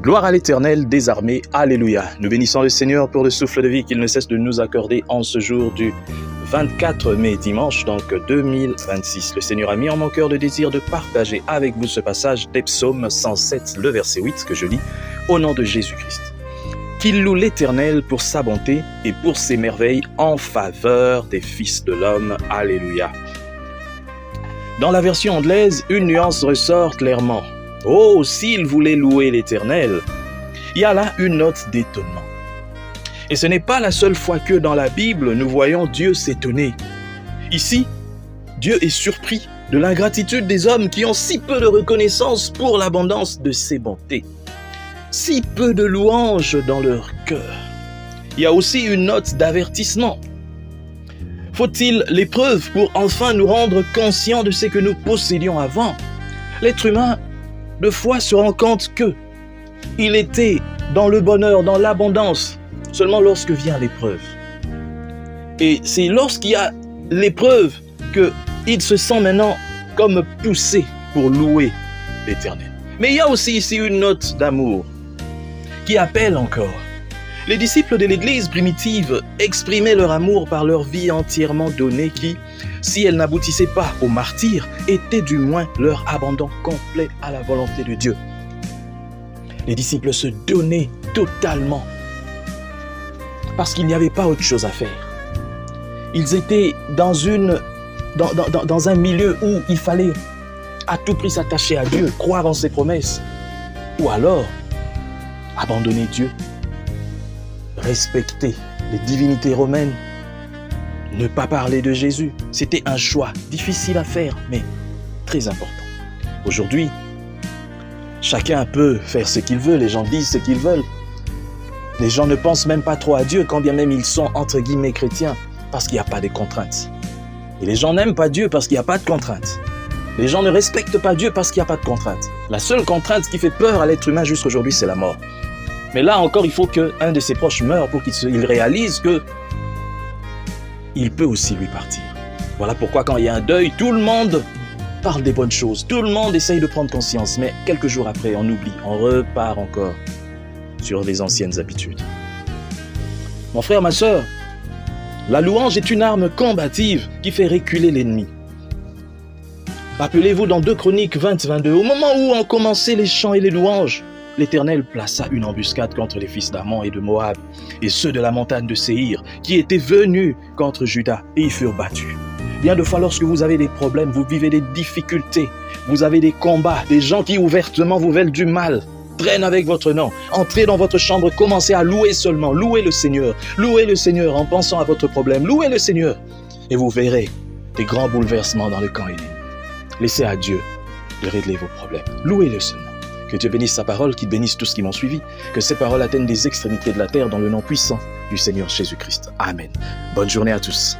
Gloire à l'Éternel des armées, alléluia. Nous bénissons le Seigneur pour le souffle de vie qu'il ne cesse de nous accorder en ce jour du 24 mai, dimanche, donc 2026. Le Seigneur a mis en mon cœur le désir de partager avec vous ce passage des psaumes 107, le verset 8 que je lis, au nom de Jésus-Christ. Qu'il loue l'Éternel pour sa bonté et pour ses merveilles en faveur des fils de l'homme, alléluia. Dans la version anglaise, une nuance ressort clairement. Oh, s'il voulait louer l'Éternel, il y a là une note d'étonnement. Et ce n'est pas la seule fois que dans la Bible, nous voyons Dieu s'étonner. Ici, Dieu est surpris de l'ingratitude des hommes qui ont si peu de reconnaissance pour l'abondance de ses bontés. Si peu de louanges dans leur cœur. Il y a aussi une note d'avertissement. Faut-il l'épreuve pour enfin nous rendre conscients de ce que nous possédions avant? L'être humain, de foi, se rend compte que il était dans le bonheur, dans l'abondance, seulement lorsque vient l'épreuve. Et c'est lorsqu'il y a l'épreuve qu'il se sent maintenant comme poussé pour louer l'Éternel. Mais il y a aussi ici une note d'amour qui appelle encore. Les disciples de l'Église primitive exprimaient leur amour par leur vie entièrement donnée qui, si elle n'aboutissait pas au martyre, était du moins leur abandon complet à la volonté de Dieu. Les disciples se donnaient totalement parce qu'il n'y avait pas autre chose à faire. Ils étaient dans un milieu où il fallait à tout prix s'attacher à Dieu, croire en ses promesses, ou alors abandonner Dieu, respecter les divinités romaines, ne pas parler de Jésus. C'était un choix difficile à faire, mais très important. Aujourd'hui, chacun peut faire ce qu'il veut, les gens disent ce qu'ils veulent. Les gens ne pensent même pas trop à Dieu, quand bien même ils sont entre guillemets chrétiens, parce qu'il n'y a pas de contraintes. Et les gens n'aiment pas Dieu parce qu'il n'y a pas de contraintes. Les gens ne respectent pas Dieu parce qu'il n'y a pas de contraintes. La seule contrainte qui fait peur à l'être humain jusqu'aujourd'hui, c'est la mort. Mais là encore, il faut qu'un de ses proches meure pour qu'il réalise qu'il peut aussi lui partir. Voilà pourquoi quand il y a un deuil, tout le monde parle des bonnes choses. Tout le monde essaye de prendre conscience. Mais quelques jours après, on oublie. On repart encore sur les anciennes habitudes. Mon frère, ma sœur, la louange est une arme combative qui fait reculer l'ennemi. Rappelez-vous dans 2 Chroniques 20-22, au moment où ont commencé les chants et les louanges, l'Éternel plaça une embuscade contre les fils d'Ammon et de Moab, et ceux de la montagne de Séhir, qui étaient venus contre Juda, et ils furent battus. Bien de fois, lorsque vous avez des problèmes, vous vivez des difficultés, vous avez des combats, des gens qui ouvertement vous veulent du mal, traînent avec votre nom, entrez dans votre chambre, commencez à louer seulement, louez le Seigneur en pensant à votre problème, louez le Seigneur, et vous verrez des grands bouleversements dans le camp ennemi. Laissez à Dieu de régler vos problèmes, louez-le seulement. Que Dieu bénisse sa parole, qu'il bénisse tous qui m'ont suivi, que ces paroles atteignent des extrémités de la terre dans le nom puissant du Seigneur Jésus-Christ. Amen. Bonne journée à tous.